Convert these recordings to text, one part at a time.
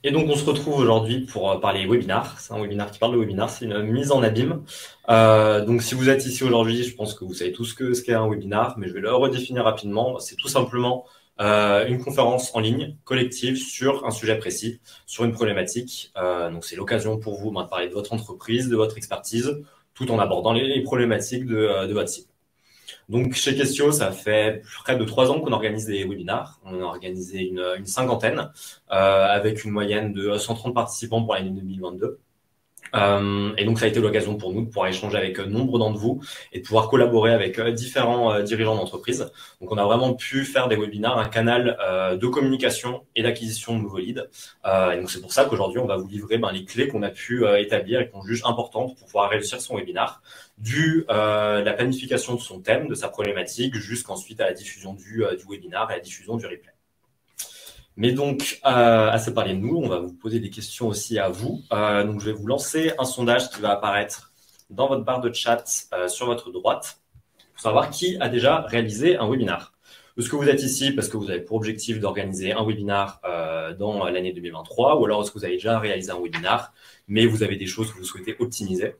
Et donc, on se retrouve aujourd'hui pour parler webinar. C'est un webinar qui parle de webinar, c'est une mise en abîme. Donc, si vous êtes ici aujourd'hui, je pense que vous savez tous ce qu'est un webinar, mais je vais le redéfinir rapidement. C'est tout simplement une conférence en ligne collective sur un sujet précis, sur une problématique. Donc, c'est l'occasion pour vous de parler de votre entreprise, de votre expertise, tout en abordant les problématiques de votre site. Donc, chez Questio, ça fait près de 3 ans qu'on organise des webinars. On en a organisé une cinquantaine, avec une moyenne de 130 participants pour l'année 2022. Et donc, ça a été l'occasion pour nous de pouvoir échanger avec nombre d'entre vous et de pouvoir collaborer avec différents dirigeants d'entreprise. Donc, on a vraiment pu faire des webinars un canal de communication et d'acquisition de nouveaux leads. Et donc, c'est pour ça qu'aujourd'hui, on va vous livrer les clés qu'on a pu établir et qu'on juge importantes pour pouvoir réussir son webinar, la planification de son thème, de sa problématique, jusqu'ensuite à la diffusion du webinar et à la diffusion du replay. Mais donc, assez parlé de nous, on va vous poser des questions aussi à vous. Donc, je vais vous lancer un sondage qui va apparaître dans votre barre de chat sur votre droite pour savoir qui a déjà réalisé un webinar. Est-ce que vous êtes ici parce que vous avez pour objectif d'organiser un webinar dans l'année 2023, ou alors est-ce que vous avez déjà réalisé un webinar, mais vous avez des choses que vous souhaitez optimiser?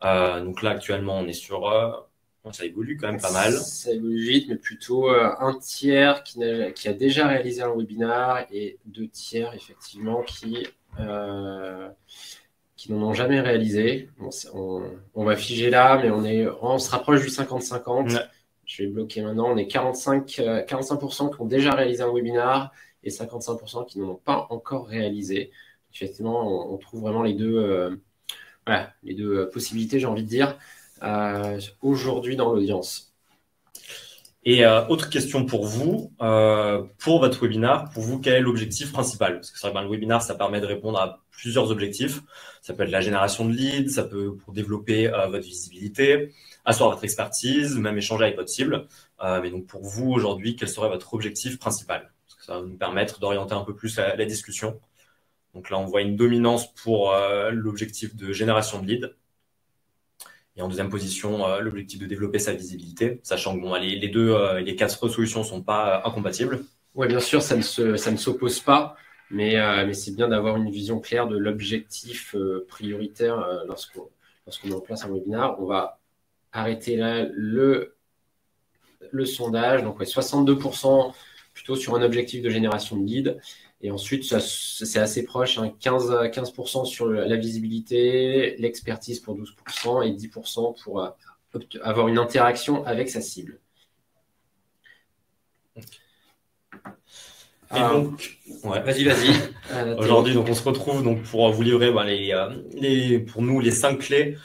Donc là, actuellement, on est sur... ça évolue quand même pas mal. Ça évolue vite, mais plutôt un tiers qui a déjà réalisé un webinar et 2 tiers, effectivement, qui n'en ont jamais réalisé. On va figer là, mais on se rapproche du 50-50. Ouais. Je vais bloquer maintenant. On est 45% qui ont déjà réalisé un webinar et 55% qui n'en ont pas encore réalisé. Effectivement, on trouve vraiment les deux possibilités, j'ai envie de dire, aujourd'hui dans l'audience. Et autre question pour vous, pour votre webinar, pour vous, quel est l'objectif principal? Parce que c'est vrai que le webinar, ça permet de répondre à plusieurs objectifs. Ça peut être la génération de leads, ça peut pour développer votre visibilité, asseoir votre expertise, même échanger avec votre cible. Mais donc pour vous, aujourd'hui, quel serait votre objectif principal? Parce que ça va nous permettre d'orienter un peu plus la discussion. Donc là, on voit une dominance pour l'objectif de génération de leads. Et en deuxième position, l'objectif de développer sa visibilité, sachant que les 4 solutions ne sont pas incompatibles. Oui, bien sûr, ça ne s'oppose pas, mais c'est bien d'avoir une vision claire de l'objectif prioritaire lorsqu'on met en place un webinar. On va arrêter là le sondage. Donc, 62% plutôt sur un objectif de génération de leads. Et ensuite, c'est assez proche, 15% sur la visibilité, l'expertise pour 12% et 10% pour avoir une interaction avec sa cible. Et donc, ouais. Vas-y. Aujourd'hui, donc, on se retrouve donc pour vous livrer pour nous les 5 clés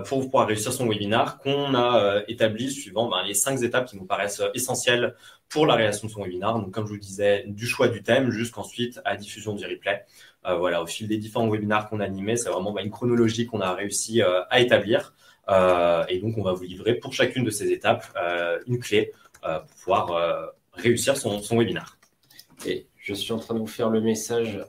pour pouvoir réussir son webinar qu'on a établi suivant les 5 étapes qui nous paraissent essentielles pour la réalisation de son webinar. Donc, comme je vous disais, du choix du thème jusqu'ensuite à la diffusion du replay. Au fil des différents webinars qu'on a animés, c'est vraiment une chronologie qu'on a réussi à établir. Et donc, on va vous livrer pour chacune de ces étapes une clé pour pouvoir réussir son webinar. Et je suis en train de vous faire le message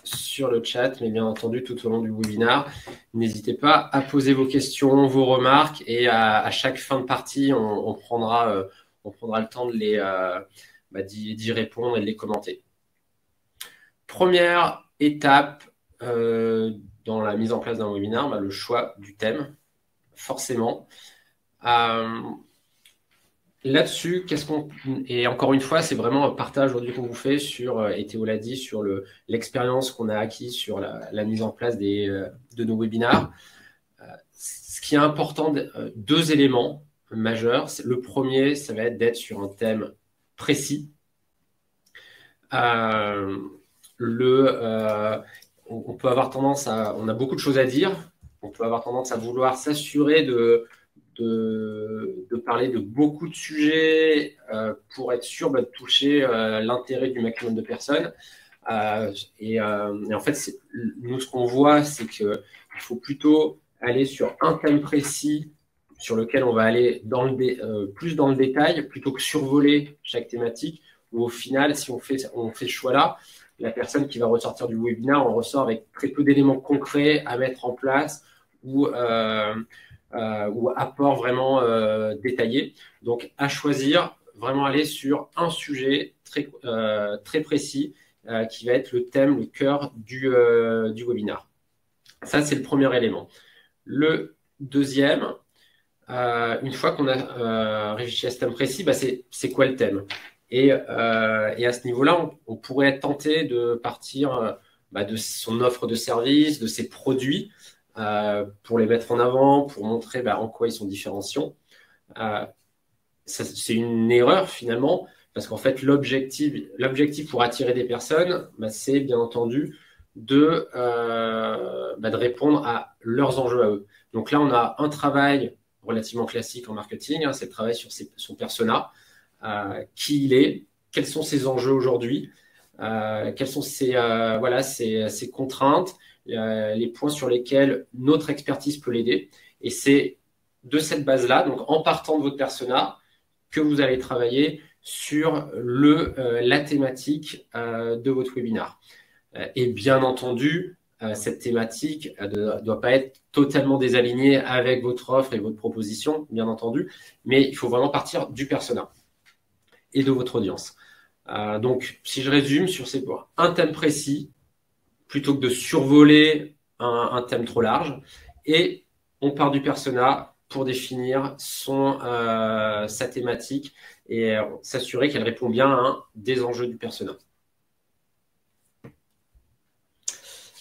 sur le chat, mais bien entendu, tout au long du webinar, n'hésitez pas à poser vos questions, vos remarques, et à chaque fin de partie, on prendra le temps de d'y répondre et de les commenter. Première étape dans la mise en place d'un webinar, le choix du thème, forcément. Là-dessus, et encore une fois, c'est vraiment un partage aujourd'hui qu'on vous fait et Théo l'a dit, sur l'expérience qu'on a acquise sur la mise en place de nos webinars. Ce qui est important, 2 éléments majeurs. Le premier, ça va être d'être sur un thème précis. On peut avoir tendance on a beaucoup de choses à dire. On peut avoir tendance à vouloir s'assurer de parler de beaucoup de sujets pour être sûr de toucher l'intérêt du maximum de personnes. Et en fait, nous, ce qu'on voit, c'est qu'il faut plutôt aller sur un thème précis sur lequel on va aller plus dans le détail plutôt que survoler chaque thématique, où au final, si on fait ce choix-là, la personne qui va ressortir du webinaire, on ressort avec très peu d'éléments concrets à mettre en place ou apport vraiment détaillé. Donc, à choisir, vraiment aller sur un sujet très précis qui va être le thème, le cœur du webinar. Ça, c'est le premier élément. Le deuxième, une fois qu'on a réfléchi à ce thème précis, c'est quoi le thème? Et à ce niveau-là, on pourrait être tenté de partir de son offre de service, de ses produits, pour les mettre en avant, pour montrer en quoi ils sont différenciants. C'est une erreur finalement, parce qu'en fait, l'objectif pour attirer des personnes, c'est bien entendu de répondre à leurs enjeux à eux. Donc là, on a un travail relativement classique en marketing, c'est le travail sur son persona, qui il est, quels sont ses enjeux aujourd'hui, quelles sont ses contraintes, les points sur lesquels notre expertise peut l'aider. Et c'est de cette base-là, donc en partant de votre persona, que vous allez travailler sur la thématique de votre webinar. Et bien entendu, cette thématique ne doit pas être totalement désalignée avec votre offre et votre proposition, bien entendu, mais il faut vraiment partir du persona et de votre audience. Donc, si je résume sur ces points, un thème précis, plutôt que de survoler un thème trop large, et on part du persona pour définir sa thématique et s'assurer qu'elle répond bien à un des enjeux du persona.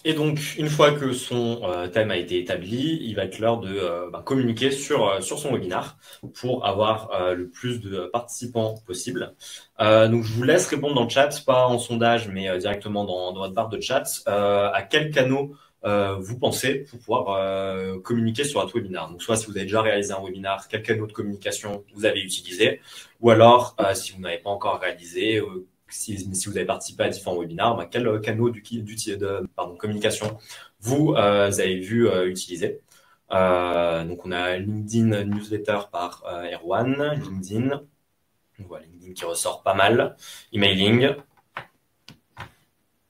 Et donc, une fois que son thème a été établi, il va être l'heure de communiquer sur son webinar pour avoir le plus de participants possible. Donc, je vous laisse répondre dans le chat, pas en sondage, mais directement dans votre barre de chat, à quels canaux vous pensez pour pouvoir communiquer sur votre webinar. Donc, soit si vous avez déjà réalisé un webinar, quel canal de communication vous avez utilisé, ou alors, si vous n'avez pas encore réalisé, si vous avez participé à différents webinaires, quels canaux de communication vous avez vu utiliser. Donc, on a LinkedIn Newsletter par Erwan, LinkedIn. Voilà, LinkedIn qui ressort pas mal. Emailing,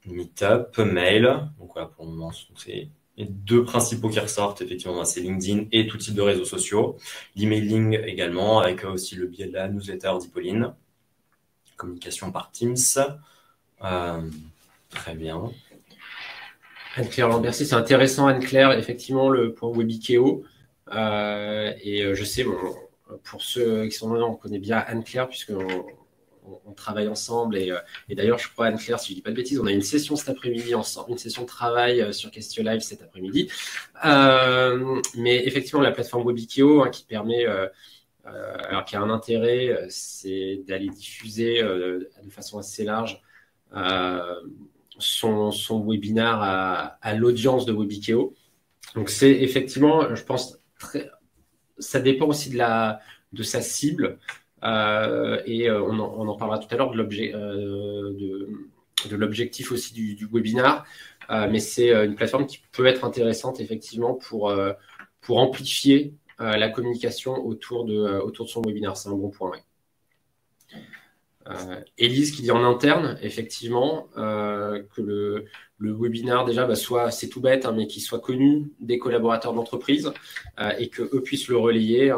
Meetup, Mail. Donc, voilà, pour le moment, c'est les deux principaux qui ressortent, effectivement, c'est LinkedIn et tout type de réseaux sociaux. L'emailing également, avec aussi le biais de la newsletter d'Hippoline. Communication par Teams. Très bien. Anne-Claire Lambercy, c'est intéressant, Anne-Claire, effectivement, le point Webikeo. Et je sais, pour ceux qui sont là, on connaît bien Anne-Claire, puisqu'on travaille ensemble. Et d'ailleurs, je crois, Anne-Claire, si je ne dis pas de bêtises, on a une session cet après-midi ensemble, une session de travail sur Question Live cet après-midi. Mais effectivement, la plateforme Webikeo qui permet... alors qui a un intérêt, c'est d'aller diffuser de façon assez large son webinar à l'audience de Webikeo. Donc c'est effectivement, je pense, ça dépend aussi de sa cible et on en parlera tout à l'heure de l'objectif aussi du webinar. Mais c'est une plateforme qui peut être intéressante effectivement pour amplifier la communication autour de son webinar. C'est un bon point. Ouais. Élise qui dit en interne, effectivement, que le webinar, déjà, c'est tout bête, mais qu'il soit connu des collaborateurs d'entreprise et qu'eux puissent le relayer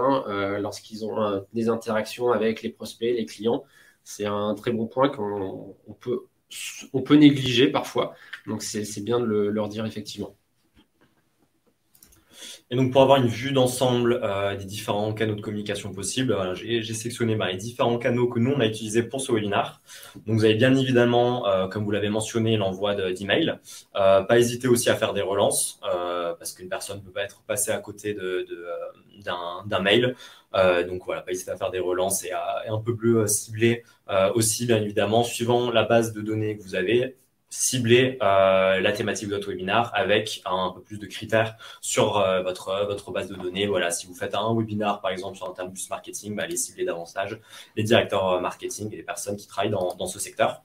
lorsqu'ils ont des interactions avec les prospects, les clients. C'est un très bon point qu'on peut négliger parfois. Donc, c'est bien de leur dire effectivement. Et donc, pour avoir une vue d'ensemble des différents canaux de communication possibles, j'ai sélectionné les différents canaux que nous, on a utilisés pour ce webinar. Donc, vous avez bien évidemment, comme vous l'avez mentionné, l'envoi d'emails. Pas hésiter aussi à faire des relances, parce qu'une personne ne peut pas être passée à côté d'un mail. Donc, voilà, pas hésiter à faire des relances et un peu plus cibler aussi, bien évidemment, suivant la base de données que vous avez, cibler la thématique de votre webinar avec un peu plus de critères sur votre base de données. Voilà, si vous faites un webinar, par exemple, sur un terme plus marketing, allez cibler davantage les directeurs marketing et les personnes qui travaillent dans ce secteur.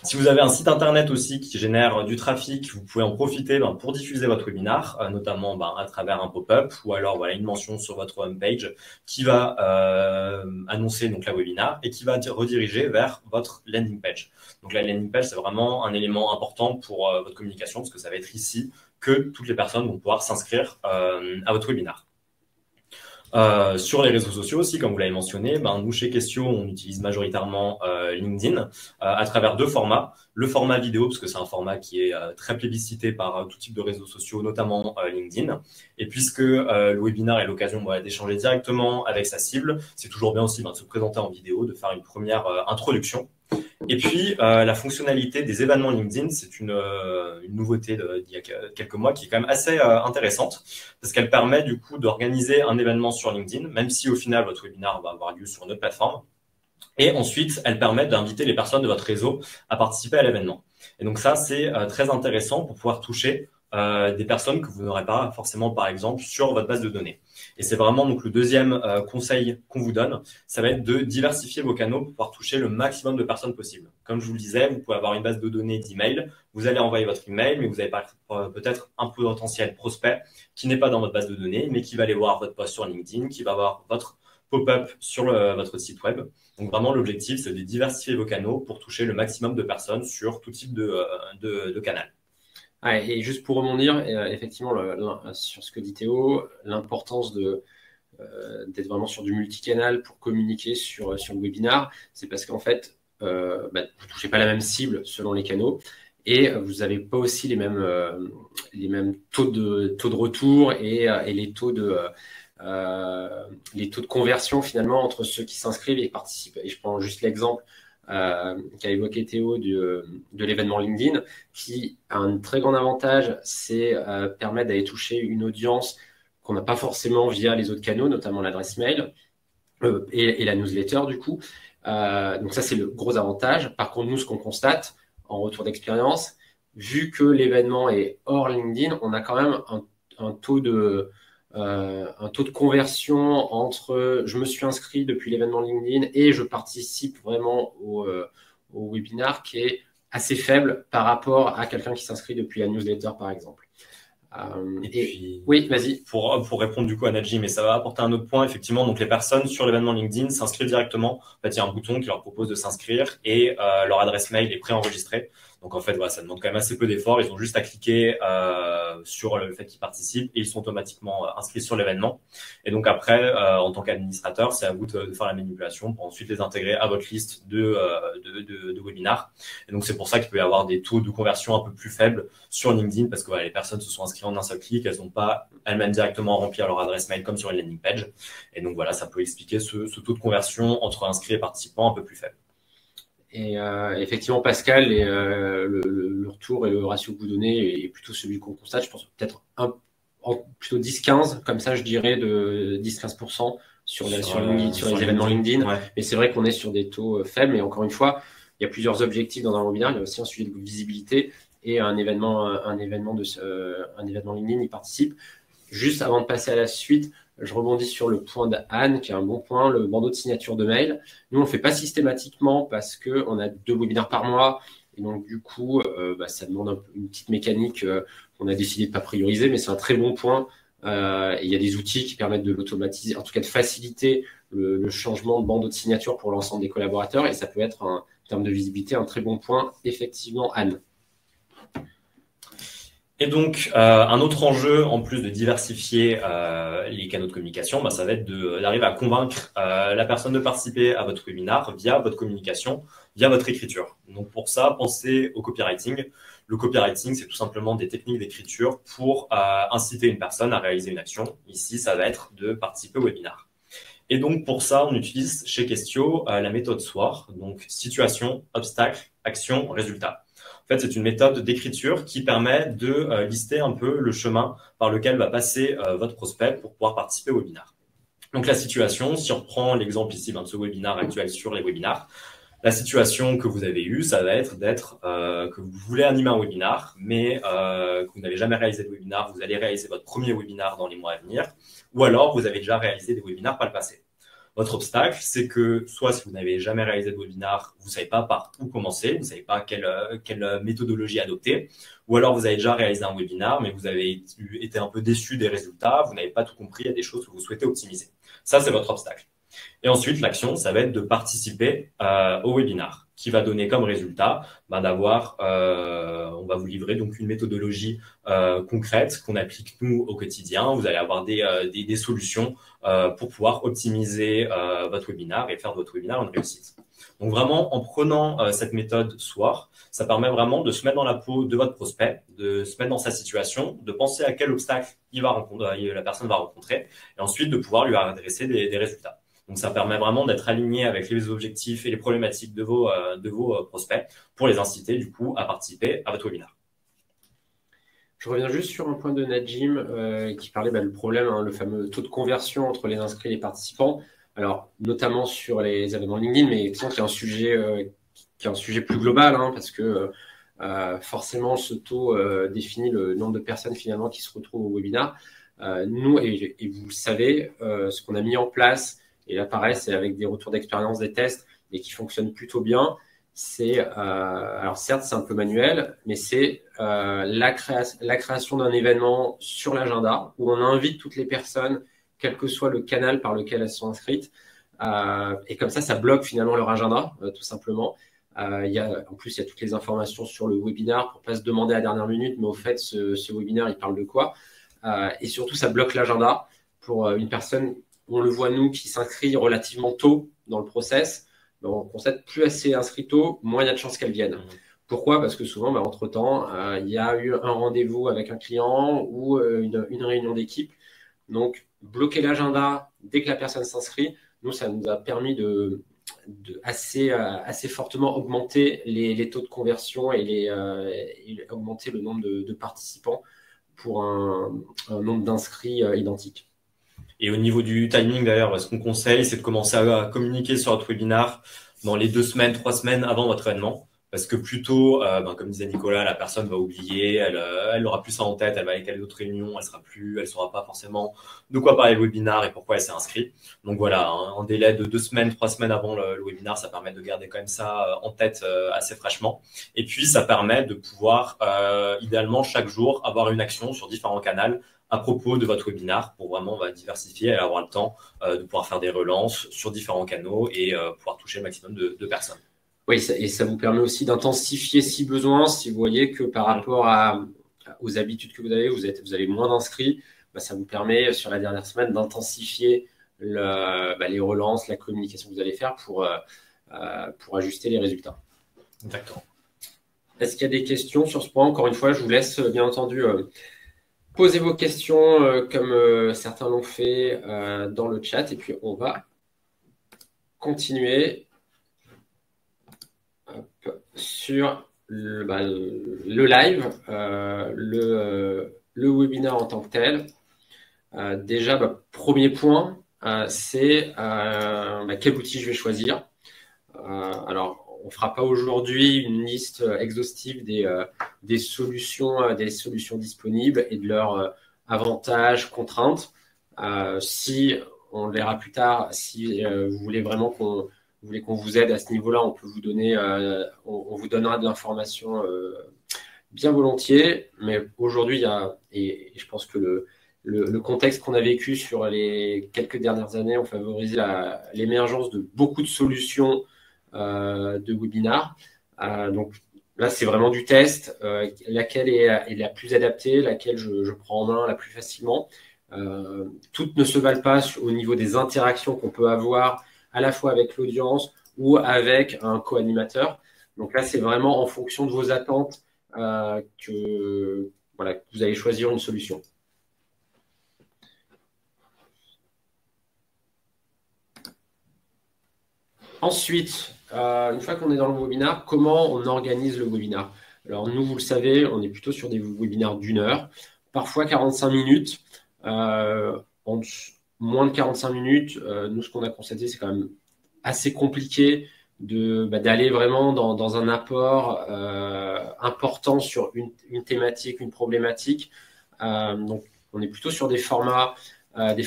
Si vous avez un site internet aussi qui génère du trafic, vous pouvez en profiter pour diffuser votre webinar, notamment à travers un pop-up ou alors une mention sur votre homepage qui va annoncer donc la webinar et qui va rediriger vers votre landing page. Donc la landing page, c'est vraiment un élément important pour votre communication parce que ça va être ici que toutes les personnes vont pouvoir s'inscrire à votre webinar. Sur les réseaux sociaux aussi, comme vous l'avez mentionné, nous chez Questio, on utilise majoritairement LinkedIn à travers deux formats. Le format vidéo, parce que c'est un format qui est très plébiscité par tout type de réseaux sociaux, notamment LinkedIn. Et puisque le webinaire est l'occasion d'échanger directement avec sa cible, c'est toujours bien aussi de se présenter en vidéo, de faire une première introduction. Et puis, la fonctionnalité des événements LinkedIn, c'est une nouveauté d'il y a quelques mois qui est quand même assez intéressante parce qu'elle permet du coup d'organiser un événement sur LinkedIn, même si au final, votre webinaire va avoir lieu sur une autre plateforme. Et ensuite, elle permet d'inviter les personnes de votre réseau à participer à l'événement. Et donc ça, c'est très intéressant pour pouvoir toucher des personnes que vous n'aurez pas forcément, par exemple, sur votre base de données. Et c'est vraiment donc le deuxième conseil qu'on vous donne, ça va être de diversifier vos canaux pour pouvoir toucher le maximum de personnes possible. Comme je vous le disais, vous pouvez avoir une base de données d'email, vous allez envoyer votre email, mais vous avez peut-être un potentiel prospect qui n'est pas dans votre base de données, mais qui va aller voir votre post sur LinkedIn, qui va voir votre pop-up sur votre site web. Donc vraiment, l'objectif, c'est de diversifier vos canaux pour toucher le maximum de personnes sur tout type de canal. Ouais, et juste pour rebondir, effectivement, sur ce que dit Théo, l'importance d'être vraiment sur du multicanal pour communiquer sur le webinar, c'est parce qu'en fait, vous ne touchez pas la même cible selon les canaux et vous n'avez pas aussi les mêmes taux de retour et les taux de conversion finalement entre ceux qui s'inscrivent et participent. Et je prends juste l'exemple qu'a évoqué Théo de l'événement LinkedIn, qui a un très grand avantage, c'est permettre d'aller toucher une audience qu'on n'a pas forcément via les autres canaux, notamment l'adresse mail et la newsletter du coup. Donc ça, c'est le gros avantage. Par contre, nous, ce qu'on constate en retour d'expérience, vu que l'événement est hors LinkedIn, on a quand même un taux de conversion entre je me suis inscrit depuis l'événement LinkedIn et je participe vraiment au webinar qui est assez faible par rapport à quelqu'un qui s'inscrit depuis la newsletter, par exemple. Puis, oui, vas-y. Pour répondre du coup à Nadji, mais ça va apporter un autre point, effectivement. Donc, les personnes sur l'événement LinkedIn s'inscrivent directement. En fait, il y a un bouton qui leur propose de s'inscrire et leur adresse mail est préenregistrée. Donc, en fait, voilà, ça demande quand même assez peu d'efforts. Ils ont juste à cliquer sur le fait qu'ils participent et ils sont automatiquement inscrits sur l'événement. Et donc, après, en tant qu'administrateur, c'est à vous de faire la manipulation pour ensuite les intégrer à votre liste de webinars. Et donc, c'est pour ça qu'il peut y avoir des taux de conversion un peu plus faibles sur LinkedIn parce que les personnes se sont inscrites en un seul clic, elles n'ont pas elles-mêmes directement remplir leur adresse mail comme sur une landing page. Et donc voilà, ça peut expliquer ce taux de conversion entre inscrits et participants un peu plus faible. Et effectivement, Pascal, le retour et le ratio que vous donnez est plutôt celui qu'on constate. Je pense peut-être plutôt 10-15, comme ça je dirais de 10-15% sur les événements LinkedIn. Ouais. Mais c'est vrai qu'on est sur des taux faibles. Et encore une fois, il y a plusieurs objectifs dans un webinaire. Il y a aussi un sujet de visibilité et un événement LinkedIn y participe. Juste avant de passer à la suite, je rebondis sur le point d'Anne, qui est un bon point, le bandeau de signature de mail. Nous, on ne le fait pas systématiquement parce qu'on a 2 webinaires par mois. Et donc, du coup, ça demande une petite mécanique qu'on a décidé de ne pas prioriser, mais c'est un très bon point. Et il y a des outils qui permettent de l'automatiser, en tout cas de faciliter le changement de bandeau de signature pour l'ensemble des collaborateurs. Et ça peut être, en termes de visibilité, un très bon point, effectivement, Anne. Et donc, un autre enjeu, en plus de diversifier les canaux de communication, ça va être d'arriver à convaincre la personne de participer à votre webinar via votre communication, via votre écriture. Donc, pour ça, pensez au copywriting. Le copywriting, c'est tout simplement des techniques d'écriture pour inciter une personne à réaliser une action. Ici, ça va être de participer au webinar. Et donc, pour ça, on utilise chez Questio la méthode SWOR, donc situation, obstacle, action, résultat. En fait, c'est une méthode d'écriture qui permet de lister un peu le chemin par lequel va passer votre prospect pour pouvoir participer au webinar. Donc, la situation, si on reprend l'exemple ici de ce webinar actuel sur les webinars, la situation que vous avez eue, ça va être que vous voulez animer un webinar, mais que vous n'avez jamais réalisé de webinar, vous allez réaliser votre premier webinar dans les mois à venir, ou alors vous avez déjà réalisé des webinars par le passé. Votre obstacle, c'est que soit si vous n'avez jamais réalisé de webinar, vous ne savez pas par où commencer, vous ne savez pas quelle méthodologie adopter, ou alors vous avez déjà réalisé un webinar, mais vous avez été un peu déçu des résultats, vous n'avez pas tout compris, il y a des choses que vous souhaitez optimiser. Ça, c'est votre obstacle. Et ensuite, l'action, ça va être de participer au webinar. qui va donner comme résultat d'avoir, on va vous livrer donc une méthodologie concrète qu'on applique nous au quotidien. Vous allez avoir des solutions pour pouvoir optimiser votre webinaire et faire de votre webinaire une réussite. Donc vraiment, en prenant cette méthode SWOR, ça permet vraiment de se mettre dans la peau de votre prospect, de se mettre dans sa situation, de penser à quel obstacle la personne va rencontrer, et ensuite de pouvoir lui adresser des résultats. Donc ça permet vraiment d'être aligné avec les objectifs et les problématiques de vos prospects pour les inciter du coup à participer à votre webinaire. Je reviens juste sur un point de Najim qui parlait du problème, le fameux taux de conversion entre les inscrits et les participants. Alors, notamment sur les événements LinkedIn, mais qui est un sujet plus global, parce que forcément, ce taux définit le nombre de personnes finalement qui se retrouvent au webinaire. Nous, et vous le savez, ce qu'on a mis en place, et là pareil, c'est avec des retours d'expérience, des tests, et qui fonctionnent plutôt bien, c'est, alors certes, c'est un peu manuel, mais c'est la création d'un événement sur l'agenda où on invite toutes les personnes, quel que soit le canal par lequel elles sont inscrites. Et comme ça bloque finalement leur agenda, tout simplement. En plus, il y a toutes les informations sur le webinaire pour ne pas se demander à la dernière minute, mais au fait, ce webinaire, il parle de quoi? Et surtout, ça bloque l'agenda pour une personne, on le voit nous, qui s'inscrit relativement tôt dans le process. On constate plus assez inscrit tôt, moins il y a de chances qu'elle vienne. Pourquoi? Parce que souvent, entre-temps, il y a eu un rendez-vous avec un client ou une réunion d'équipe. Donc, bloquer l'agenda dès que la personne s'inscrit, nous, ça nous a permis de assez fortement augmenter les taux de conversion et augmenter le nombre de participants pour un nombre d'inscrits identique. Et au niveau du timing, d'ailleurs, ce qu'on conseille, c'est de commencer à communiquer sur votre webinaire dans les 2 semaines, 3 semaines avant votre événement. Parce que plus tôt, comme disait Nicolas, la personne va oublier, elle aura plus ça en tête, elle va aller à d'autres réunions, elle saura pas forcément de quoi parler le webinaire et pourquoi elle s'est inscrite. Donc voilà, un délai de 2 semaines, 3 semaines avant le webinaire, ça permet de garder quand même ça en tête assez fraîchement. Et puis, ça permet de pouvoir, idéalement, chaque jour, avoir une action sur différents canaux à propos de votre webinaire pour vraiment diversifier et avoir le temps de pouvoir faire des relances sur différents canaux et pouvoir toucher le maximum de personnes. Oui, et ça vous permet aussi d'intensifier si besoin. Si vous voyez que par rapport aux habitudes que vous avez moins d'inscrits, ça vous permet sur la dernière semaine d'intensifier les relances, la communication que vous allez faire pour ajuster les résultats. D'accord. Est-ce qu'il y a des questions sur ce point? Encore une fois, je vous laisse bien entendu poser vos questions comme certains l'ont fait dans le chat et puis on va continuer sur le live, le webinaire en tant que tel. Déjà, premier point, c'est quel outil je vais choisir. Alors, on ne fera pas aujourd'hui une liste exhaustive des solutions disponibles et de leurs avantages, contraintes. Si on le verra plus tard, si vous voulez vraiment qu'on vous aide à ce niveau-là, on peut vous donner, on vous donnera de l'information bien volontiers. Mais aujourd'hui, et je pense que le contexte qu'on a vécu sur les quelques dernières années ont favorisé l'émergence de beaucoup de solutions de webinaires. Donc là, c'est vraiment du test. Laquelle est la plus adaptée, laquelle je prends en main la plus facilement. Toutes ne se valent pas au niveau des interactions qu'on peut avoir à la fois avec l'audience ou avec un co-animateur. Donc là, c'est vraiment en fonction de vos attentes que vous allez choisir une solution. Ensuite, une fois qu'on est dans le webinaire, comment on organise le webinaire? Alors nous, vous le savez, on est plutôt sur des webinaires d'1 heure, parfois 45 minutes. Moins de 45 minutes, nous, ce qu'on a constaté, c'est quand même assez compliqué d'aller vraiment dans un apport important sur une thématique, une problématique. Donc, on est plutôt sur des formats 1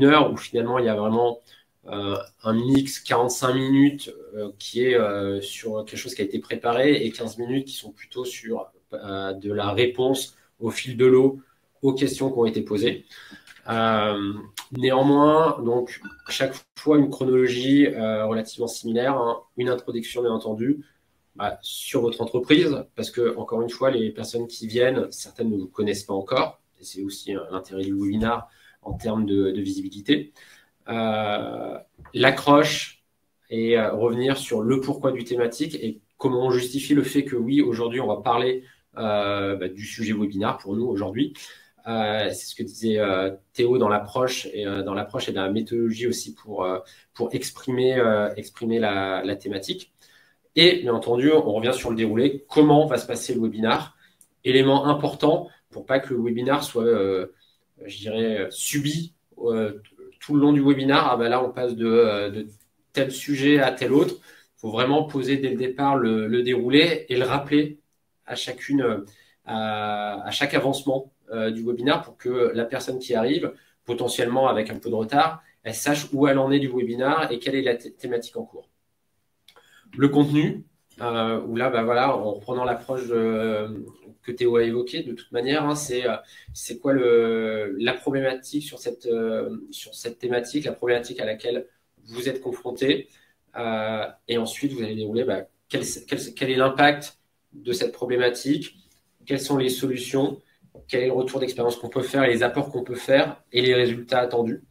heure où finalement, il y a vraiment un mix 45 minutes qui est sur quelque chose qui a été préparé et 15 minutes qui sont plutôt sur de la réponse au fil de l'eau aux questions qui ont été posées. Néanmoins, donc chaque fois une chronologie relativement similaire, une introduction bien entendu, sur votre entreprise, parce que, encore une fois, les personnes qui viennent, certaines ne vous connaissent pas encore, et c'est aussi l'intérêt du webinar en termes de visibilité. L'accroche et revenir sur le pourquoi du thématique et comment on justifie le fait que oui, aujourd'hui, on va parler du sujet webinar pour nous aujourd'hui. C'est ce que disait Théo dans l'approche et dans la méthodologie aussi pour exprimer la thématique. Et bien entendu, on revient sur le déroulé. Comment va se passer le webinar? Élément important pour pas que le webinar soit, je dirais, subi tout le long du webinar. Là, on passe de tel sujet à tel autre. Il faut vraiment poser dès le départ le déroulé et le rappeler à chaque avancement du webinar pour que la personne qui arrive, potentiellement avec un peu de retard, elle sache où elle en est du webinar et quelle est la thématique en cours. Le contenu, où là, voilà, en reprenant l'approche que Théo a évoquée, de toute manière, hein, c'est quoi la problématique sur cette thématique, la problématique à laquelle vous êtes confronté, et ensuite vous allez dérouler quel est l'impact de cette problématique, quelles sont les solutions, quel est le retour d'expérience qu'on peut faire, les apports qu'on peut faire et les résultats attendus.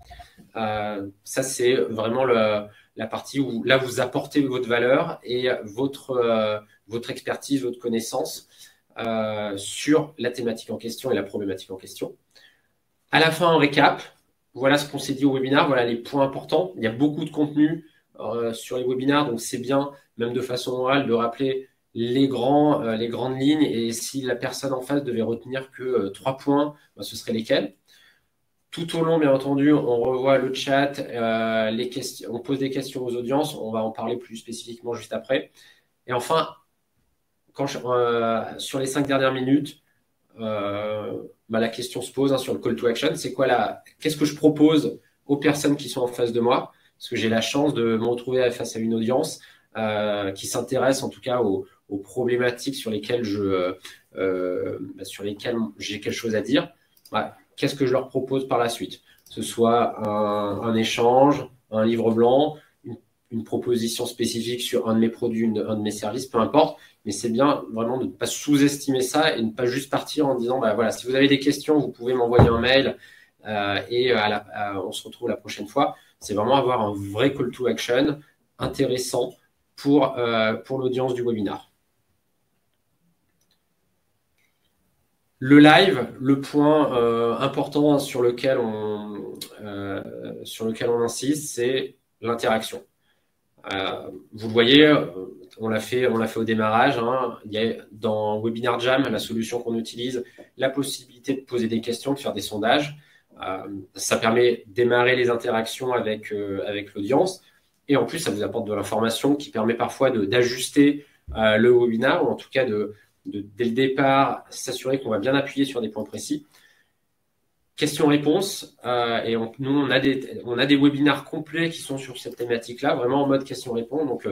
Ça, c'est vraiment la partie où là, vous apportez votre valeur et votre expertise, votre connaissance sur la thématique en question et la problématique en question. À la fin, en récap, voilà ce qu'on s'est dit au webinaire, voilà les points importants. Il y a beaucoup de contenu sur les webinaires, donc c'est bien, même de façon orale, de rappeler les grandes lignes. Et si la personne en face devait retenir que 3 points, ce seraient lesquels? Tout au long, bien entendu, on revoit le chat, on pose des questions aux audiences, on va en parler plus spécifiquement juste après. Et enfin, sur les 5 dernières minutes, la question se pose sur le call to action, c'est qu'est-ce que je propose aux personnes qui sont en face de moi? Parce que j'ai la chance de me retrouver face à une audience qui s'intéresse en tout cas aux problématiques sur lesquelles j'ai quelque chose à dire. Qu'est-ce que je leur propose par la suite? Que ce soit un échange, un livre blanc, une proposition spécifique sur un de mes produits, un de mes services, peu importe. Mais c'est bien vraiment de ne pas sous-estimer ça et de ne pas juste partir en disant, voilà, si vous avez des questions, vous pouvez m'envoyer un mail et on se retrouve la prochaine fois. C'est vraiment avoir un vrai call to action intéressant pour l'audience du webinar. Le live, le point important sur lequel on insiste, c'est l'interaction. Vous le voyez, on l'a fait au démarrage. Hein. Il y a dans Webinar Jam, la solution qu'on utilise, la possibilité de poser des questions, de faire des sondages. Ça permet de démarrer les interactions avec l'audience. Et en plus, ça vous apporte de l'information qui permet parfois d'ajuster le webinar, ou en tout cas dès le départ, s'assurer qu'on va bien appuyer sur des points précis. Questions-réponses, et nous, on a des webinars complets qui sont sur cette thématique-là, vraiment en mode questions-réponses. Donc,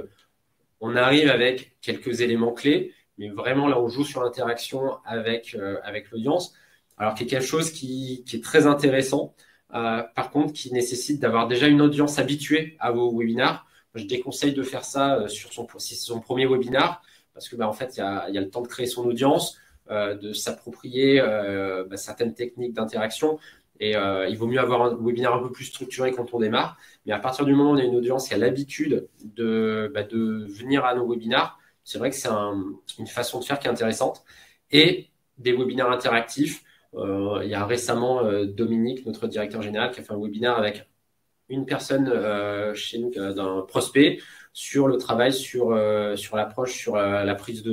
on arrive avec quelques éléments clés, mais vraiment, là, on joue sur l'interaction avec l'audience. Alors, qui est quelque chose qui est très intéressant, par contre, qui nécessite d'avoir déjà une audience habituée à vos webinars. Je déconseille de faire ça si c'est son premier webinar, parce que en fait, il y a le temps de créer son audience, de s'approprier certaines techniques d'interaction. Et il vaut mieux avoir un webinaire un peu plus structuré quand on démarre. Mais à partir du moment où on a une audience qui a l'habitude de venir à nos webinars, c'est vrai que c'est une façon de faire qui est intéressante. Et des webinaires interactifs. Il y a récemment Dominique, notre directeur général, qui a fait un webinaire avec une personne chez nous, d'un prospect, sur le travail, sur l'approche, sur la prise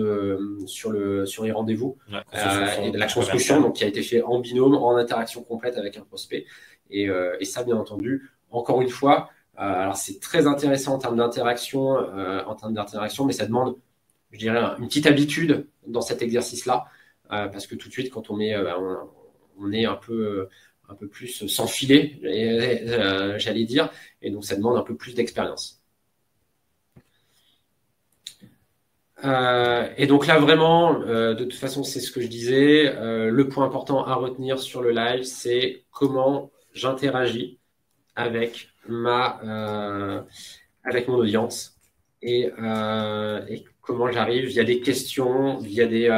sur les rendez-vous et de la construction, donc qui a été fait en binôme, en interaction complète avec un prospect. Et ça, bien entendu, encore une fois, alors c'est très intéressant en termes d'interaction, mais ça demande, je dirais, une petite habitude dans cet exercice-là, parce que tout de suite, quand on est un peu plus sans filet, j'allais dire, et donc ça demande un peu plus d'expérience. Et donc là, vraiment, de toute façon, c'est ce que je disais, le point important à retenir sur le live, c'est comment j'interagis avec mon audience et comment j'arrive via des questions, via des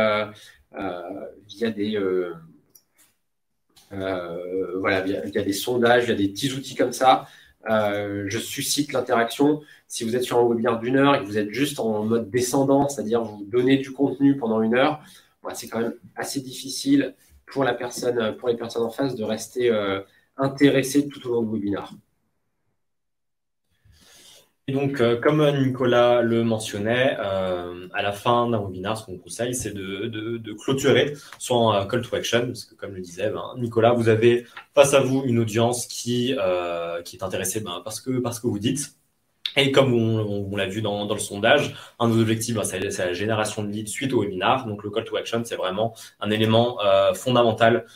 voilà, via des sondages, via des petits outils comme ça. Je suscite l'interaction. Si vous êtes sur un webinaire d'1 heure et que vous êtes juste en mode descendant, c'est-à-dire vous donnez du contenu pendant 1 heure, c'est quand même assez difficile pour les personnes en face de rester intéressées tout au long du webinaire. Et donc, comme Nicolas le mentionnait, à la fin d'un webinaire, ce qu'on conseille, c'est de clôturer sur un call to action, parce que comme le disait Nicolas, vous avez face à vous une audience qui est intéressée parce que vous dites. Et comme on l'a vu dans le sondage, un de nos objectifs, c'est la génération de leads suite au webinar. Donc, le call to action, c'est vraiment un élément fondamental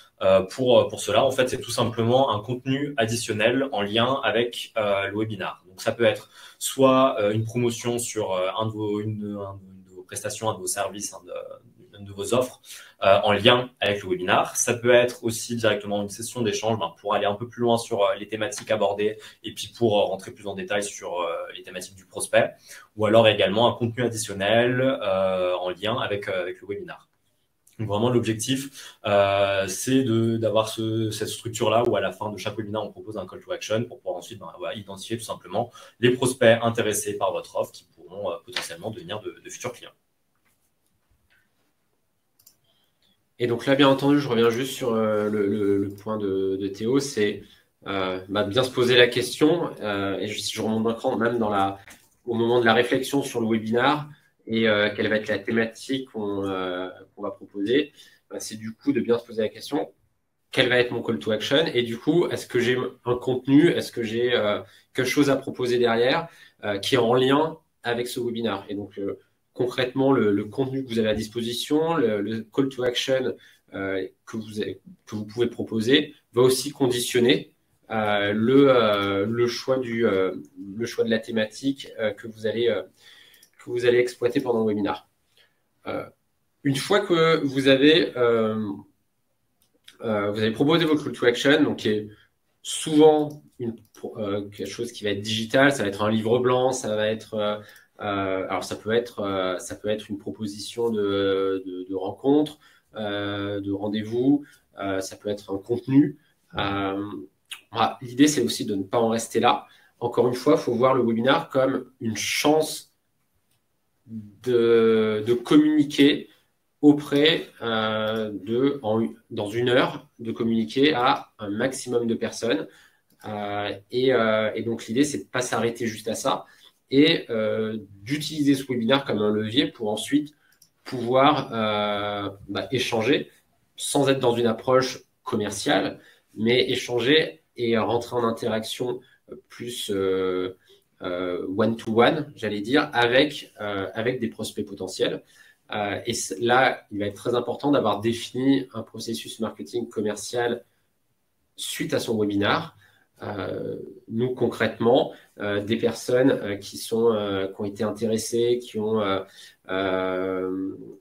pour cela. En fait, c'est tout simplement un contenu additionnel en lien avec le webinar. Donc, ça peut être soit une promotion sur une de vos prestations, un de vos services, une de vos offres en lien avec le webinar. Ça peut être aussi directement une session d'échange pour aller un peu plus loin sur les thématiques abordées et puis pour rentrer plus en détail sur les thématiques du prospect, ou alors également un contenu additionnel en lien avec le webinar. Donc vraiment, l'objectif, c'est d'avoir cette structure-là où à la fin de chaque webinaire, on propose un call to action pour pouvoir ensuite identifier tout simplement les prospects intéressés par votre offre qui pourront potentiellement devenir de futurs clients. Et donc là, bien entendu, je reviens juste sur le point de Théo, c'est bien se poser la question. Et si je remonte d'un cran, même au moment de la réflexion sur le webinaire et quelle va être la thématique qu'on va proposer, c'est du coup de bien se poser la question, quel va être mon call to action? Et du coup, est-ce que j'ai un contenu, est-ce que j'ai quelque chose à proposer derrière qui est en lien avec ce webinaire? Et donc, concrètement, le contenu que vous avez à disposition, le call to action que vous pouvez proposer va aussi conditionner le choix de la thématique que vous allez exploiter pendant le webinaire. Une fois que vous avez proposé votre call to action, donc qui est souvent quelque chose qui va être digital, ça va être un livre blanc, ça va être alors ça peut être une proposition de rencontre, de rendez-vous, ça peut être un contenu. L'idée, c'est aussi de ne pas en rester là. Encore une fois, il faut voir le webinaire comme une chance de communiquer auprès dans 1 heure, de communiquer à un maximum de personnes. Et donc, l'idée, c'est de ne pas s'arrêter juste à ça et d'utiliser ce webinaire comme un levier pour ensuite pouvoir échanger sans être dans une approche commerciale, mais échanger et rentrer en interaction plus one-to-one, j'allais dire, avec des prospects potentiels. Et là, il va être très important d'avoir défini un processus marketing commercial suite à son webinaire. Nous, concrètement, des personnes qui ont été intéressées, qui ont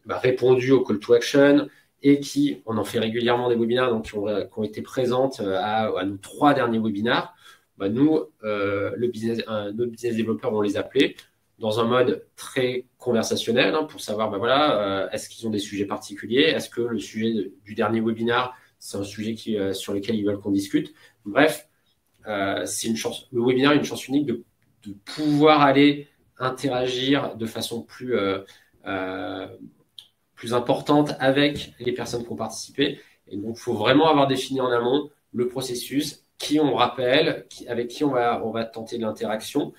répondu au call to action et on en fait régulièrement des webinaires, donc qui ont été présentes à nos 3 derniers webinaires. Nous, notre business développeur, on les appelait dans un mode très conversationnel pour savoir, est-ce qu'ils ont des sujets particuliers? Est-ce que le sujet du dernier webinaire, c'est un sujet sur lequel ils veulent qu'on discute? Bref, le webinaire est une chance unique de pouvoir aller interagir de façon plus importante avec les personnes qui ont participé. Et donc, il faut vraiment avoir défini en amont le processus, qui on rappelle, avec qui on va tenter de l'interaction.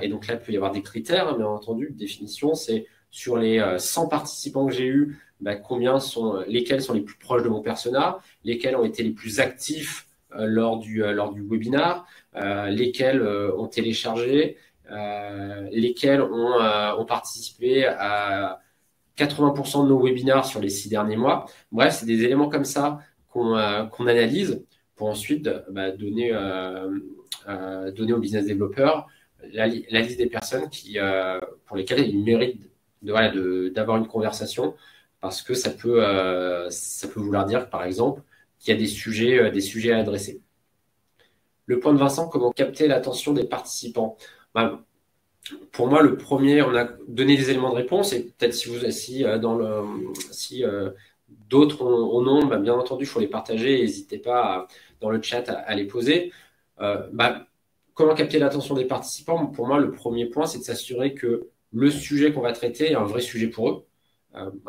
Et donc là, il peut y avoir des critères, bien entendu, de définition. C'est sur les 100 participants que j'ai eus, lesquels sont les plus proches de mon persona, lesquels ont été les plus actifs lors du webinaire, lesquels ont téléchargé, lesquels ont participé à 80% de nos webinaires sur les 6 derniers mois. Bref, c'est des éléments comme ça qu'on analyse pour ensuite donner au business développeur la liste des personnes pour lesquelles il mérite d'avoir une conversation, parce que ça peut vouloir dire, par exemple, qu'il y a des sujets à adresser. Le point de Vincent, comment capter l'attention des participants? pour moi, le premier, on a donné des éléments de réponse et peut-être si d'autres en ont, bah, bien entendu, il faut les partager. N'hésitez pas dans le chat à les poser. Comment capter l'attention des participants? Pour moi, le premier point, c'est de s'assurer que le sujet qu'on va traiter est un vrai sujet pour eux.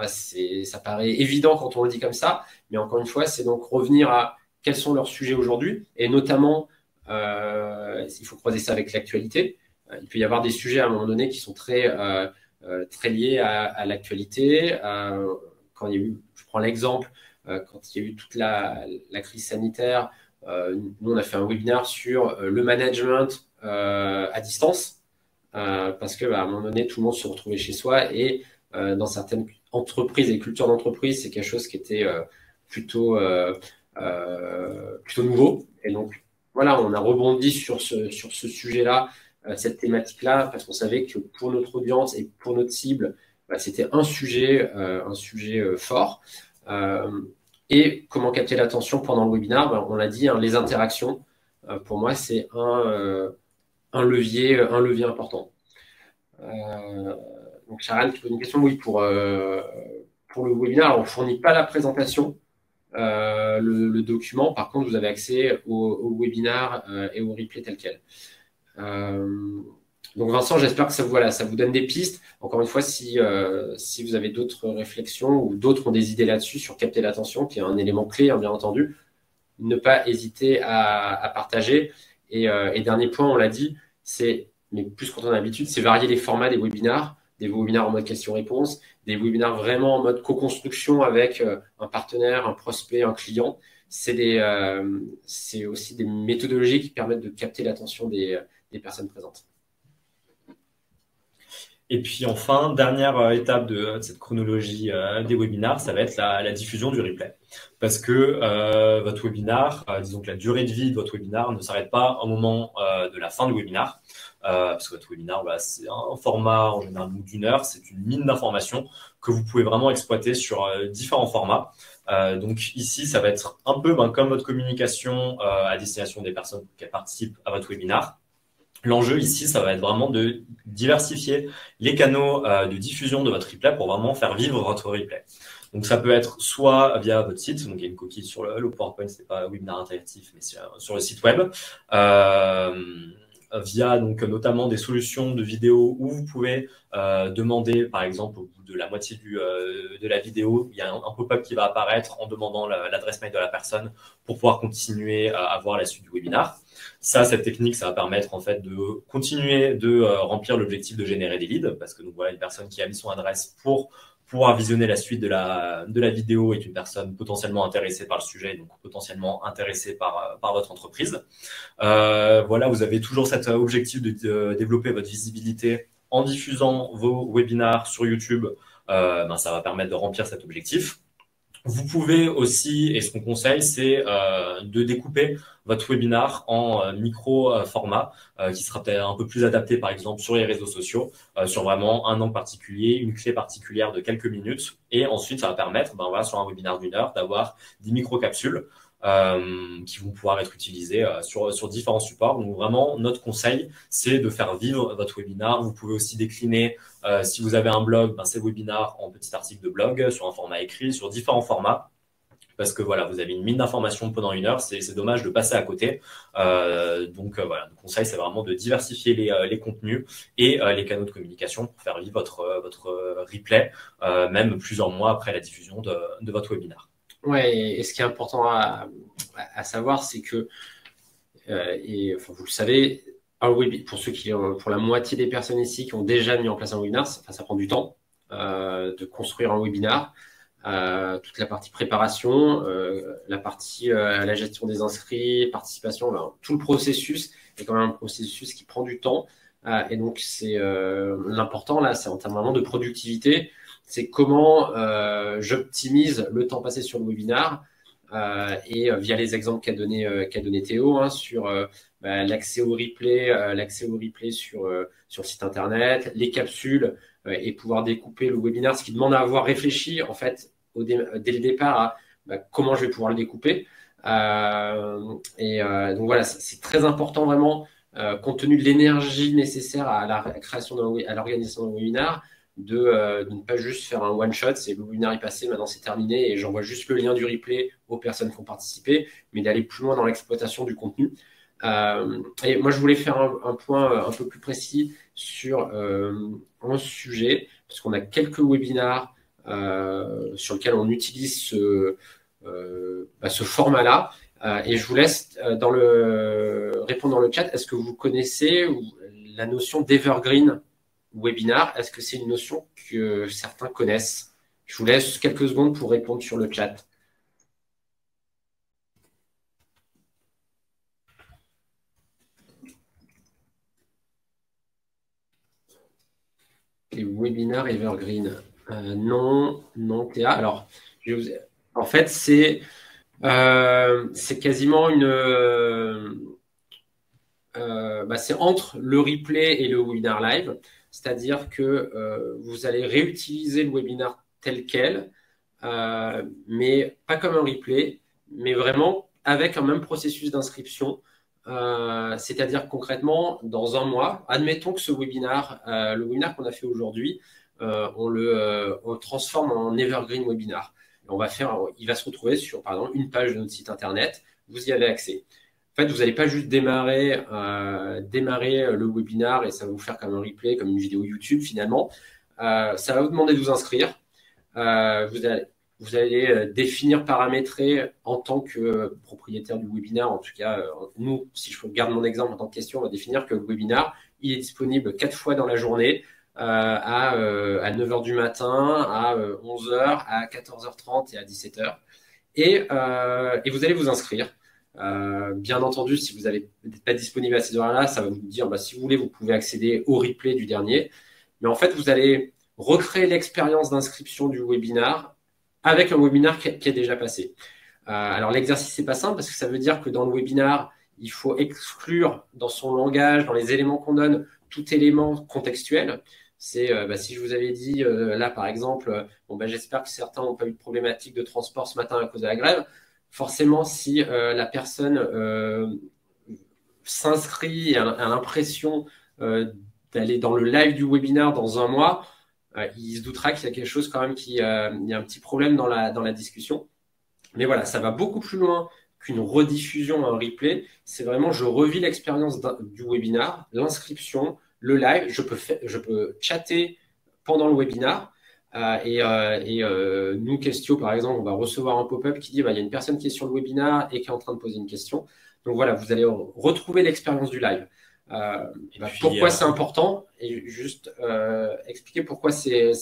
Ça paraît évident quand on le dit comme ça, mais encore une fois, c'est donc revenir à quels sont leurs sujets aujourd'hui, et notamment, il faut croiser ça avec l'actualité. Il peut y avoir des sujets à un moment donné qui sont très liés à l'actualité. Quand il y a eu, je prends l'exemple, quand il y a eu toute la crise sanitaire, nous on a fait un webinaire sur le management à distance, parce que à un moment donné, tout le monde se retrouvait chez soi et dans certaines entreprises et cultures d'entreprise, c'est quelque chose qui était plutôt nouveau. Et donc, voilà, on a rebondi sur ce sujet-là, cette thématique-là, parce qu'on savait que pour notre audience et pour notre cible, c'était un sujet fort. Et comment capter l'attention pendant le webinaire? On l'a dit, hein, les interactions, pour moi, c'est un levier important. Donc, Sharon, tu poses une question, oui, pour le webinaire. Alors, on ne fournit pas la présentation, le document. Par contre, vous avez accès au webinar et au replay tel quel. Donc, Vincent, j'espère que ça vous donne des pistes. Encore une fois, si vous avez d'autres réflexions ou d'autres ont des idées là-dessus sur capter l'attention, qui est un élément clé, hein, bien entendu, ne pas hésiter à partager. Et dernier point, on l'a dit, mais plus quand on a l'habitude, c'est varier les formats des webinars en mode question-réponse, des webinars vraiment en mode co-construction avec un partenaire, un prospect, un client. C'est aussi des méthodologies qui permettent de capter l'attention des personnes présentes. Et puis enfin, dernière étape de cette chronologie des webinars, ça va être la diffusion du replay. Parce que votre webinar, disons que la durée de vie de votre webinar ne s'arrête pas au moment de la fin du webinar. Parce que votre webinar, c'est un format en général d'une heure, c'est une mine d'informations que vous pouvez vraiment exploiter sur différents formats. Donc ici, ça va être un peu comme votre communication à destination des personnes qui participent à votre webinar. L'enjeu ici, ça va être vraiment de diversifier les canaux de diffusion de votre replay pour vraiment faire vivre votre replay. Donc, ça peut être soit via votre site, donc il y a une coquille sur le PowerPoint, c'est pas un webinar interactif, mais sur le site web, via donc notamment des solutions de vidéo où vous pouvez demander, par exemple, au bout de la moitié de la vidéo, il y a un pop-up qui va apparaître en demandant l'adresse mail de la personne pour pouvoir continuer à voir la suite du webinar. Cette technique, ça va permettre en fait de continuer de remplir l'objectif de générer des leads, parce que donc voilà, une personne qui a mis son adresse pour pouvoir visionner la suite de la vidéo est une personne potentiellement intéressée par le sujet, donc potentiellement intéressée par votre entreprise. Voilà, vous avez toujours cet objectif de développer votre visibilité en diffusant vos webinars sur YouTube. Ça va permettre de remplir cet objectif. Vous pouvez aussi, et ce qu'on conseille, c'est de découper votre webinar en micro-format qui sera peut-être un peu plus adapté, par exemple, sur les réseaux sociaux, sur vraiment un angle particulier, une clé particulière de quelques minutes. Et ensuite, ça va permettre, sur un webinar d'une heure, d'avoir des micro-capsules qui vont pouvoir être utilisées sur différents supports. Donc vraiment, notre conseil, c'est de faire vivre votre webinar. Vous pouvez aussi décliner, si vous avez un blog, ces webinars en petits articles de blog, sur un format écrit, sur différents formats. Parce que voilà, vous avez une mine d'informations pendant une heure, c'est dommage de passer à côté. Donc voilà, le conseil, c'est vraiment de diversifier les contenus et les canaux de communication pour faire vivre votre replay, même plusieurs mois après la diffusion de votre webinar. Ouais, et ce qui est important à savoir, c'est que, vous le savez, pour la moitié des personnes ici qui ont déjà mis en place un webinar, ça prend du temps de construire un webinar. Toute la partie préparation, la partie la gestion des inscrits, participation, tout le processus est quand même un processus qui prend du temps. Et donc, c'est l'important là, c'est en termes vraiment de productivité, c'est comment j'optimise le temps passé sur le webinar et via les exemples qu'a donné Théo sur l'accès au replay sur le site internet, les capsules et pouvoir découper le webinaire, ce qui demande à avoir réfléchi en fait dès le départ à comment je vais pouvoir le découper. Donc voilà, c'est très important vraiment compte tenu de l'énergie nécessaire à la création à l'organisation d'un webinar, de ne pas juste faire un one-shot, c'est le webinaire est passé, maintenant c'est terminé et j'envoie juste le lien du replay aux personnes qui ont participé, mais d'aller plus loin dans l'exploitation du contenu. Et moi, je voulais faire un point un peu plus précis sur un sujet, parce qu'on a quelques webinars sur lesquels on utilise ce format-là. Et je vous laisse répondre dans le chat. Est-ce que vous connaissez la notion d'evergreen webinar? Est-ce que c'est une notion que certains connaissent? Je vous laisse quelques secondes pour répondre sur le chat. Les webinars evergreen. Non, Théa. Alors, en fait, c'est quasiment c'est entre le replay et le webinar live. C'est-à-dire que vous allez réutiliser le webinar tel quel, mais pas comme un replay, mais vraiment avec un même processus d'inscription. C'est-à-dire concrètement, dans un mois, admettons que ce webinar, le webinar qu'on a fait aujourd'hui, on le transforme en evergreen webinar. Il va se retrouver sur, par exemple, une page de notre site internet. Vous y avez accès. En fait, vous n'allez pas juste démarrer le webinar et ça va vous faire comme un replay, comme une vidéo YouTube finalement. Ça va vous demander de vous inscrire. Vous allez définir, paramétrer en tant que propriétaire du webinaire. En tout cas, nous, si je garde mon exemple en tant que question, on va définir que le webinar, il est disponible 4 fois dans la journée, à 9h du matin, à 11h, à 14h30 et à 17h. Et vous allez vous inscrire. Bien entendu, si vous n'êtes pas disponible à ces horaires-là, ça va vous dire, si vous voulez, vous pouvez accéder au replay du dernier. Mais en fait, vous allez recréer l'expérience d'inscription du webinar avec un webinar qui est déjà passé. Alors, l'exercice n'est pas simple parce que ça veut dire que dans le webinar, il faut exclure dans son langage, dans les éléments qu'on donne, tout élément contextuel. C'est si je vous avais dit là, par exemple, j'espère que certains n'ont pas eu de problématique de transport ce matin à cause de la grève. Forcément, si la personne s'inscrit et a l'impression d'aller dans le live du webinaire dans un mois, il se doutera qu'il y a quelque chose quand même il y a un petit problème dans la discussion. Mais voilà, ça va beaucoup plus loin qu'une rediffusion, un replay. C'est vraiment, je revis l'expérience du webinaire, l'inscription, le live. Je peux chatter pendant le webinaire. Nous, Questio, par exemple, on va recevoir un pop-up qui dit il y a une personne qui est sur le webinaire et qui est en train de poser une question. Donc voilà, vous allez retrouver l'expérience du live. Pourquoi c'est important et juste expliquer pourquoi c'est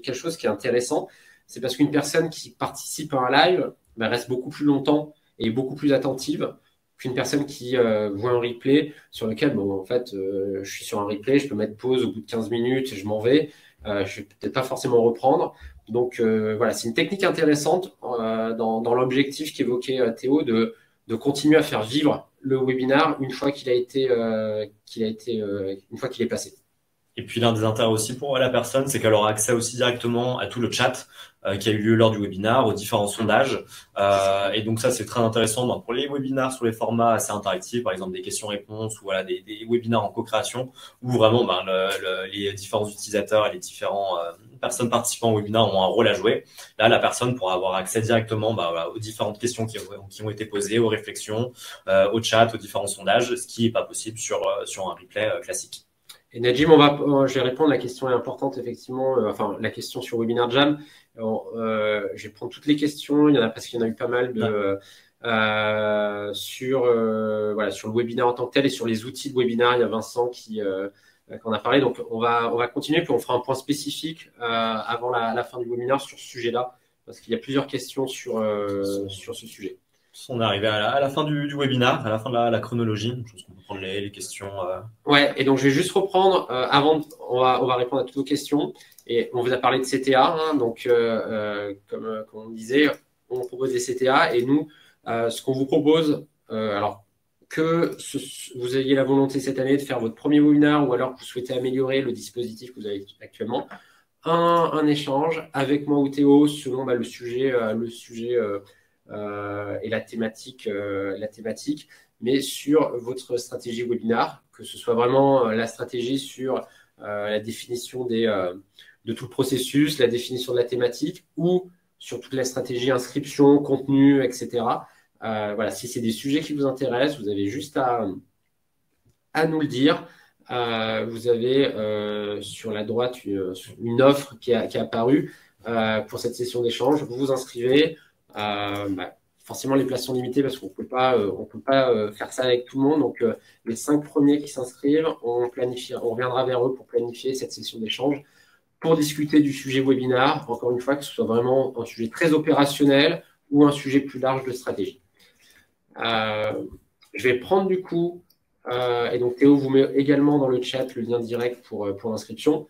quelque chose qui est intéressant. C'est parce qu'une personne qui participe à un live reste beaucoup plus longtemps et beaucoup plus attentive qu'une personne qui voit un replay sur lequel, je suis sur un replay, je peux mettre pause au bout de 15 minutes et je m'en vais. Je ne vais peut-être pas forcément reprendre. Donc voilà, c'est une technique intéressante dans l'objectif qu'évoquait Théo de continuer à faire vivre le webinar une fois qu'il est passé. Et puis l'un des intérêts aussi pour la personne, c'est qu'elle aura accès aussi directement à tout le chat qui a eu lieu lors du webinar, aux différents sondages. Et donc ça, c'est très intéressant pour les webinars sur les formats assez interactifs, par exemple des questions-réponses ou des webinars en co-création, où vraiment les différents utilisateurs et les différentes personnes participant au webinar ont un rôle à jouer. Là, la personne pourra avoir accès directement aux différentes questions qui ont été posées, aux réflexions, au chat, aux différents sondages, ce qui n'est pas possible sur un replay classique. Et Najim, je vais répondre. La question est importante, effectivement. La question sur Webinar Jam. Je vais prendre toutes les questions. Parce qu'il y en a eu pas mal sur le webinaire en tant que tel et sur les outils de webinaire. Il y a Vincent qui en a parlé. Donc, on va continuer, puis on fera un point spécifique avant la fin du webinaire sur ce sujet-là, parce qu'il y a plusieurs questions sur ce sujet. On est arrivé à la fin du webinaire, à la fin de la chronologie. Je pense qu'on peut prendre les questions. Ouais, et donc je vais juste reprendre. On va répondre à toutes vos questions. Et on vous a parlé de CTA. Donc, comme on disait, on propose des CTA. Et nous, ce qu'on vous propose, alors que vous ayez la volonté cette année de faire votre premier webinaire ou alors que vous souhaitez améliorer le dispositif que vous avez actuellement, un échange avec moi ou Théo selon le sujet et la thématique. mais sur votre stratégie webinar, que ce soit vraiment la stratégie sur la définition de tout le processus, la définition de la thématique, ou sur toute la stratégie inscription, contenu, etc. Voilà, si c'est des sujets qui vous intéressent, vous avez juste à nous le dire. Vous avez sur la droite une offre qui est apparue pour cette session d'échange. Vous vous inscrivez. Forcément, les places sont limitées parce qu'on ne peut pas faire ça avec tout le monde. Donc, les 5 premiers qui s'inscrivent, on reviendra vers eux pour planifier cette session d'échange pour discuter du sujet webinar. Encore une fois, que ce soit vraiment un sujet très opérationnel ou un sujet plus large de stratégie. Je vais prendre du coup, et donc Théo vous met également dans le chat le lien direct pour l'inscription.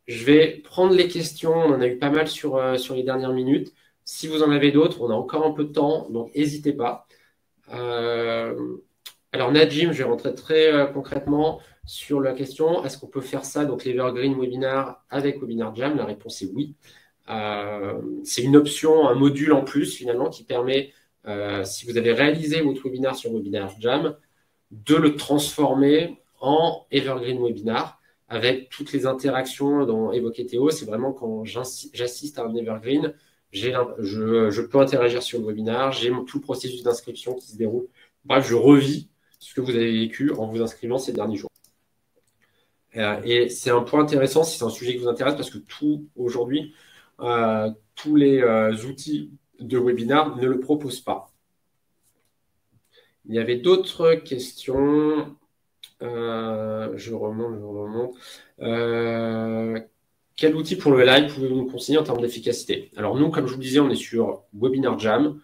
Je vais prendre les questions. On en a eu pas mal sur les dernières minutes. Si vous en avez d'autres, on a encore un peu de temps, donc n'hésitez pas. Alors Najim, je vais rentrer très concrètement sur la question. Est-ce qu'on peut faire ça, donc l'Evergreen Webinar avec Webinar Jam? La réponse est oui. C'est une option, un module en plus finalement qui permet, si vous avez réalisé votre webinar sur Webinar Jam, de le transformer en Evergreen Webinar avec toutes les interactions dont évoquait Théo. C'est vraiment quand j'assiste à un Evergreen, je peux interagir sur le webinar, j'ai tout le processus d'inscription qui se déroule. Bref, je revis ce que vous avez vécu en vous inscrivant ces derniers jours. Et c'est un point intéressant si c'est un sujet qui vous intéresse parce que aujourd'hui, tous les outils de webinar ne le proposent pas. Il y avait d'autres questions. Je remonte. Quel outil pour le live pouvez-vous nous conseiller en termes d'efficacité? Alors nous, comme je vous disais, on est sur Webinar Jam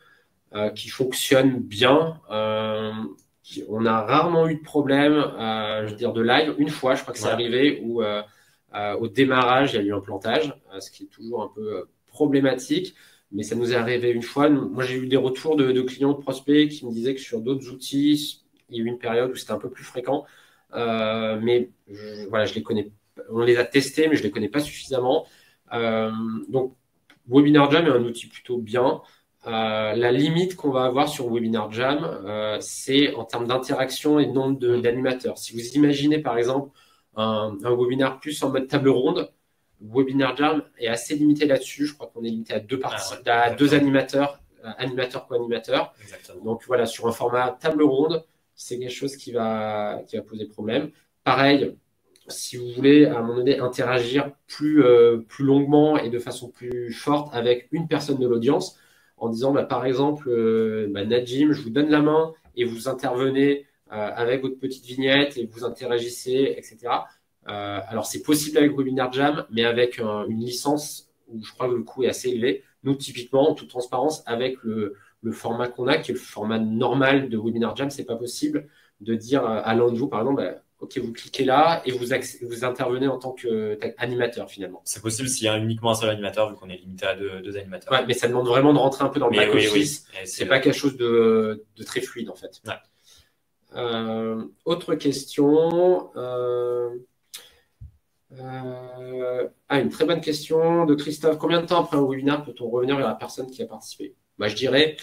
qui fonctionne bien. On a rarement eu de problème, je veux dire, de live. Une fois, je crois que c'est arrivé où au démarrage, il y a eu un plantage, ce qui est toujours un peu problématique. Mais ça nous est arrivé une fois. Moi, j'ai eu des retours de clients, de prospects qui me disaient que sur d'autres outils, il y a eu une période où c'était un peu plus fréquent. Mais voilà, je les connais. On les a testés, mais je ne les connais pas suffisamment. Donc, Webinar Jam est un outil plutôt bien. La limite qu'on va avoir sur Webinar Jam, c'est en termes d'interaction et de nombre d'animateurs. Si vous imaginez, par exemple, un webinar plus en mode table ronde, Webinar Jam est assez limité là-dessus. Je crois qu'on est limité à deux animateurs, animateur co-animateur. Donc voilà, sur un format table ronde, c'est quelque chose qui va poser problème. Pareil, si vous voulez à un moment donné interagir plus longuement et de façon plus forte avec une personne de l'audience, en disant par exemple, Najim, je vous donne la main et vous intervenez avec votre petite vignette et vous interagissez, etc. Alors, c'est possible avec Webinar Jam, mais avec une licence où je crois que le coût est assez élevé. Nous, typiquement, en toute transparence, avec le format qu'on a, qui est le format normal de Webinar Jam, c'est pas possible de dire à l'un de vous, par exemple, OK, vous cliquez là et vous intervenez en tant qu'animateur, finalement. C'est possible s'il y a uniquement un seul animateur, vu qu'on est limité à deux animateurs. Ouais, mais ça demande vraiment de rentrer un peu dans le back-office. Oui. C'est pas quelque chose de très fluide, en fait. Ouais. Autre question. Une très bonne question de Christophe. Combien de temps après un webinaire peut-on revenir vers la personne qui a participé? Je dirais,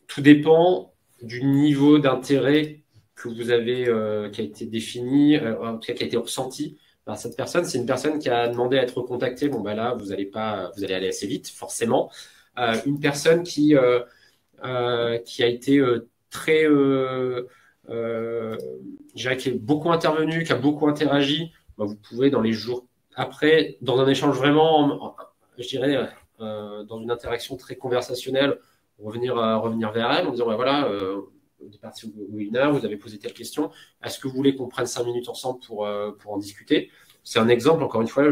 tout dépend du niveau d'intérêt que vous avez, qui a été défini, en tout cas qui a été ressenti par cette personne. C'est une personne qui a demandé à être recontactée. Là, vous allez aller assez vite, forcément. Une personne qui a été très je dirais qui est beaucoup intervenu, qui a beaucoup interagi, vous pouvez dans les jours après, dans un échange vraiment, je dirais, dans une interaction très conversationnelle, revenir vers elle en disant voilà, vous êtes parti au webinaire, vous avez posé telle question, est-ce que vous voulez qu'on prenne 5 minutes ensemble pour en discuter? C'est un exemple, encore une fois,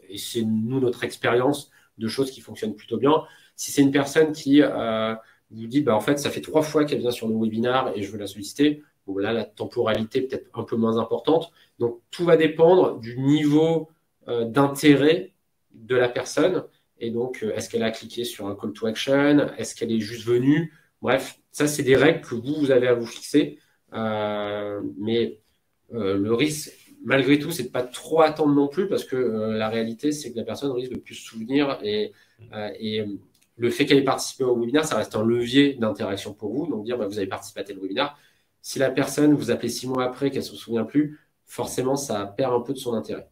et c'est notre expérience de choses qui fonctionnent plutôt bien. Si c'est une personne qui vous dit en fait, ça fait 3 fois qu'elle vient sur nos webinaires et je veux la solliciter, là, la temporalité est peut-être un peu moins importante. Donc, tout va dépendre du niveau d'intérêt de la personne. Et donc, est-ce qu'elle a cliqué sur un call to action? Est-ce qu'elle est juste venue? Bref, ça, c'est des règles que vous avez à vous fixer. Mais le risque, malgré tout, c'est de pas trop attendre non plus parce que la réalité, c'est que la personne risque de plus se souvenir et le fait qu'elle ait participé au webinaire, ça reste un levier d'interaction pour vous. Donc, dire, vous avez participé à tel webinaire. Si la personne vous appelez 6 mois après, qu'elle ne se souvient plus, forcément, ça perd un peu de son intérêt.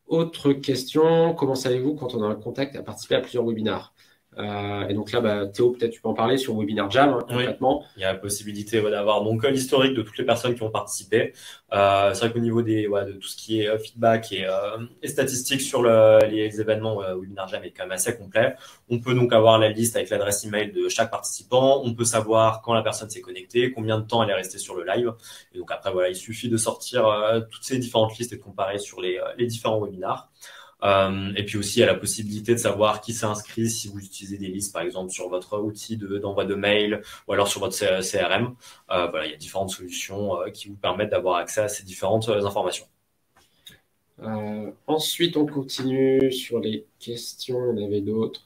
Autre question, comment savez-vous quand on a un contact à participer à plusieurs webinaires? Et donc là, Théo, peut-être tu peux en parler sur Webinar Jam, concrètement. Oui, il y a la possibilité d'avoir donc l'historique de toutes les personnes qui ont participé. C'est vrai qu'au niveau de tout ce qui est feedback et statistiques sur les événements, Webinar Jam est quand même assez complet. On peut donc avoir la liste avec l'adresse email de chaque participant. On peut savoir quand la personne s'est connectée, combien de temps elle est restée sur le live. Et donc après, il suffit de sortir toutes ces différentes listes et de comparer sur les différents webinars. Et puis aussi, il y a la possibilité de savoir qui s'est inscrit si vous utilisez des listes, par exemple, sur votre outil d'envoi de mail ou alors sur votre CRM. Il y a différentes solutions qui vous permettent d'avoir accès à ces différentes informations. Ensuite, on continue sur les questions. Il y en avait d'autres.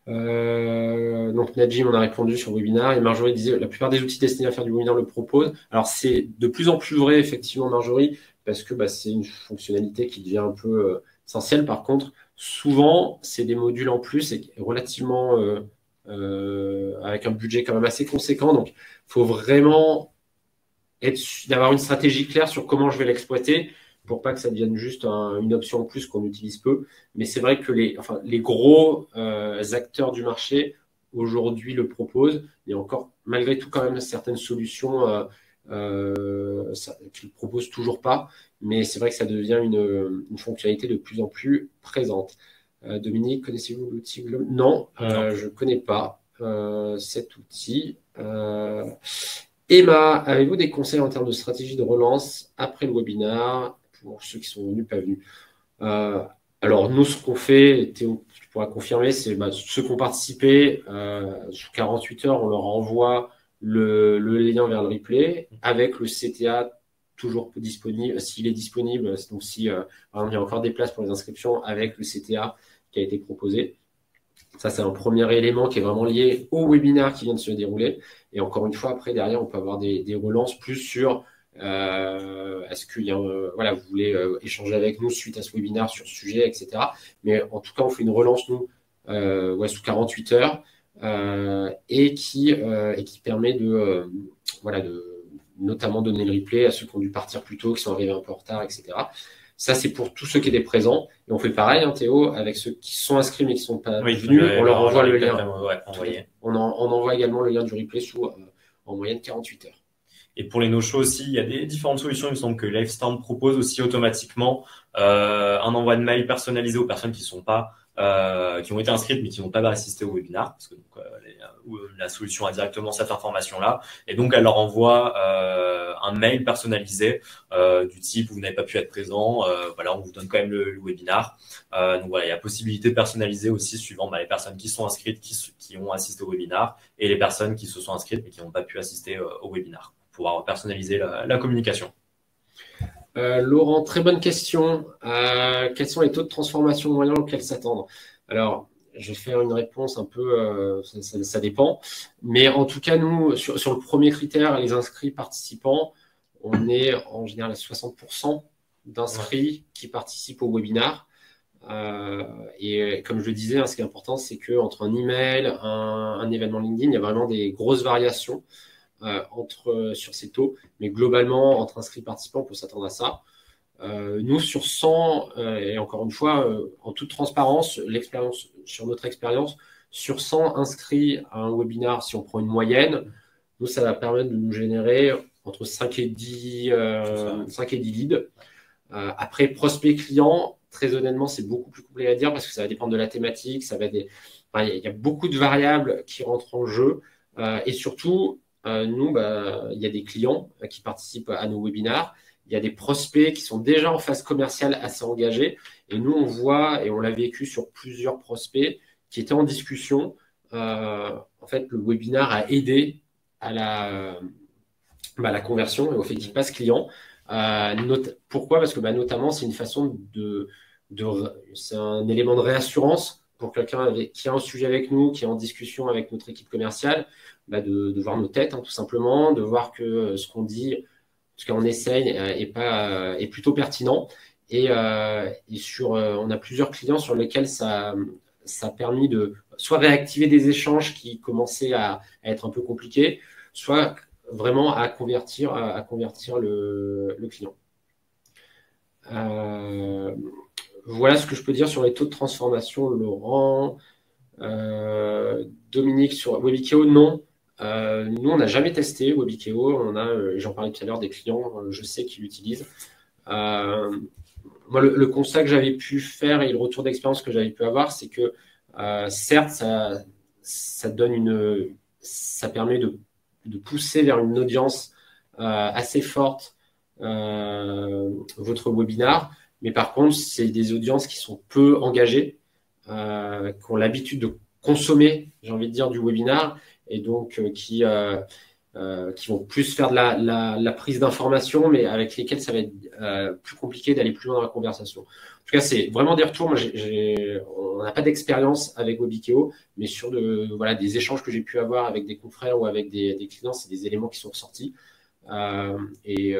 Donc, Najim, on a répondu sur le webinaire. Et Marjorie disait la plupart des outils destinés à faire du webinaire le proposent. Alors, c'est de plus en plus vrai, effectivement, Marjorie, parce que c'est une fonctionnalité qui devient un peu essentielle. Par contre, souvent, c'est des modules en plus et relativement avec un budget quand même assez conséquent. Donc, il faut vraiment d'avoir une stratégie claire sur comment je vais l'exploiter pour pas que ça devienne juste une option en plus qu'on utilise peu. Mais c'est vrai que les gros acteurs du marché aujourd'hui le proposent. Il y a encore, malgré tout, quand même certaines solutions qui ne proposent toujours pas. Mais c'est vrai que ça devient une fonctionnalité de plus en plus présente. Dominique, connaissez-vous l'outil Globe? Non, je ne connais pas cet outil. Emma, avez-vous des conseils en termes de stratégie de relance après le webinaire pour ceux qui sont venus, pas venus? Alors, nous, ce qu'on fait, Théo, tu pourras confirmer, c'est ceux qui ont participé, sous 48 heures, on leur envoie le lien vers le replay avec le CTA toujours disponible, s'il est disponible. Donc, si par exemple, il y a encore des places pour les inscriptions avec le CTA qui a été proposé. Ça, c'est un premier élément qui est vraiment lié au webinaire qui vient de se dérouler. Et encore une fois, après, derrière, on peut avoir des relances plus sur est-ce qu'il y a, vous voulez échanger avec nous suite à ce webinaire sur ce sujet, etc. Mais en tout cas, on fait une relance, nous, sous 48 heures et qui permet de notamment donner le replay à ceux qui ont dû partir plus tôt, qui sont arrivés un peu en retard, etc. Ça, c'est pour tous ceux qui étaient présents. Et on fait pareil, Théo, avec ceux qui sont inscrits mais qui ne sont pas venus. On leur envoie le lien. On envoie également le lien du replay sous en moyenne 48 heures. Et pour les no-shows aussi, il y a des différentes solutions. Il me semble que Livestorm propose aussi automatiquement un envoi de mail personnalisé aux personnes qui ont été inscrites mais qui n'ont pas assisté au webinaire, parce que la solution a directement cette information-là, et donc elle leur envoie un mail personnalisé du type vous n'avez pas pu être présent, on vous donne quand même le webinaire. Donc il y a possibilité de personnaliser aussi suivant les personnes qui sont inscrites, qui ont assisté au webinaire, et les personnes qui se sont inscrites mais qui n'ont pas pu assister au webinaire, pour pouvoir personnaliser la communication. Laurent, très bonne question. Quels sont les taux de transformation moyens auxquels s'attendre? Alors, je vais faire une réponse un peu, ça dépend. Mais en tout cas, nous, sur le premier critère, les inscrits participants, on est en général à 60% d'inscrits qui participent au webinaire. Et comme je le disais, ce qui est important, c'est qu'entre un email, un événement LinkedIn, il y a vraiment des grosses variations sur ces taux, mais globalement, entre inscrits participants, on peut s'attendre à ça. Nous, sur 100, et encore une fois, en toute transparence, sur notre expérience, sur 100 inscrits à un webinaire, si on prend une moyenne, nous, ça va permettre de nous générer entre 5 et 10 leads. Après, prospect client, très honnêtement, c'est beaucoup plus compliqué à dire parce que ça va dépendre de la thématique, il y a beaucoup de variables qui rentrent en jeu, et surtout, nous, il y a des clients qui participent à nos webinaires. Il y a des prospects qui sont déjà en phase commerciale assez engagés. Et nous, on voit, et on l'a vécu sur plusieurs prospects qui étaient en discussion. En fait, le webinaire a aidé à la conversion et au fait qu'il passe client. Pourquoi? Parce que notamment, c'est une façon c'est un élément de réassurance pour quelqu'un qui a un sujet avec nous, qui est en discussion avec notre équipe commerciale, de voir nos têtes, tout simplement, de voir que ce qu'on dit, ce qu'on essaye est plutôt pertinent. Et on a plusieurs clients sur lesquels ça ça a permis de soit réactiver des échanges qui commençaient à être un peu compliqués, soit vraiment à convertir le client. Voilà ce que je peux dire sur les taux de transformation, Laurent. Dominique, sur Webikeo, non. Nous, on n'a jamais testé Webikeo. J'en parlais tout à l'heure, des clients, je sais qu'ils l'utilisent. Moi, le constat que j'avais pu faire et le retour d'expérience que j'avais pu avoir, c'est que certes, ça permet de pousser vers une audience assez forte votre webinar, mais par contre, c'est des audiences qui sont peu engagées, qui ont l'habitude de consommer, j'ai envie de dire, du webinar, et donc qui vont plus faire de la prise d'information, mais avec lesquels ça va être plus compliqué d'aller plus loin dans la conversation. En tout cas, c'est vraiment des retours. Moi, on n'a pas d'expérience avec Webikeo, mais sur des échanges que j'ai pu avoir avec des confrères ou avec des clients, c'est des éléments qui sont ressortis. Et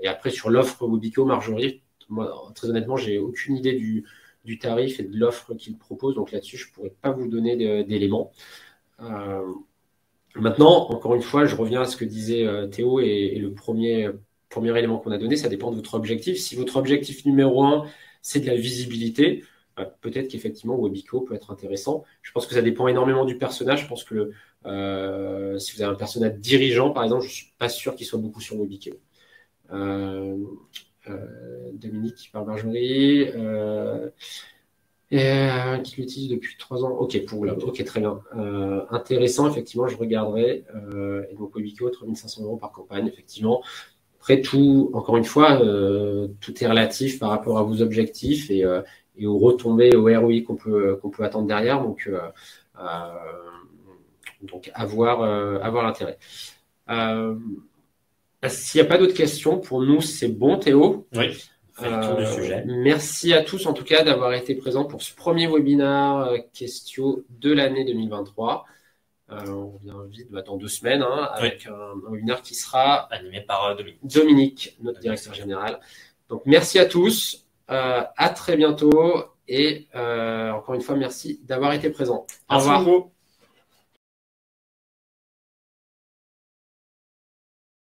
après, sur l'offre Webikeo, Marjorie, moi, très honnêtement, j'ai aucune idée du tarif et de l'offre qu'il propose. Donc là-dessus, je ne pourrais pas vous donner d'éléments. Maintenant, encore une fois, je reviens à ce que disait Théo et le premier élément qu'on a donné, ça dépend de votre objectif. Si votre objectif numéro 1, c'est de la visibilité, peut-être qu'effectivement, Webikeo peut être intéressant. Je pense que ça dépend énormément du personnage. Je pense que si vous avez un personnage dirigeant, par exemple, je ne suis pas sûr qu'il soit beaucoup sur Webikeo. Dominique par Marjorie. Qui l'utilise depuis 3 ans. Ok, pour là. Ok, très bien. Intéressant, effectivement, je regarderai. Et donc, Webikeo, 3500 € par campagne, effectivement. Après, encore une fois, tout est relatif par rapport à vos objectifs et aux retombées, au ROI qu'on peut attendre derrière. Donc avoir l'intérêt. S'il n'y a pas d'autres questions, pour nous, c'est bon, Théo. Oui. Du sujet. Merci à tous en tout cas d'avoir été présents pour ce premier webinaire Questio de l'année 2023. On revient vite dans 2 semaines avec un webinaire qui sera animé par Dominique, notre directeur général. Donc merci à tous, à très bientôt et encore une fois merci d'avoir été présents. Au revoir.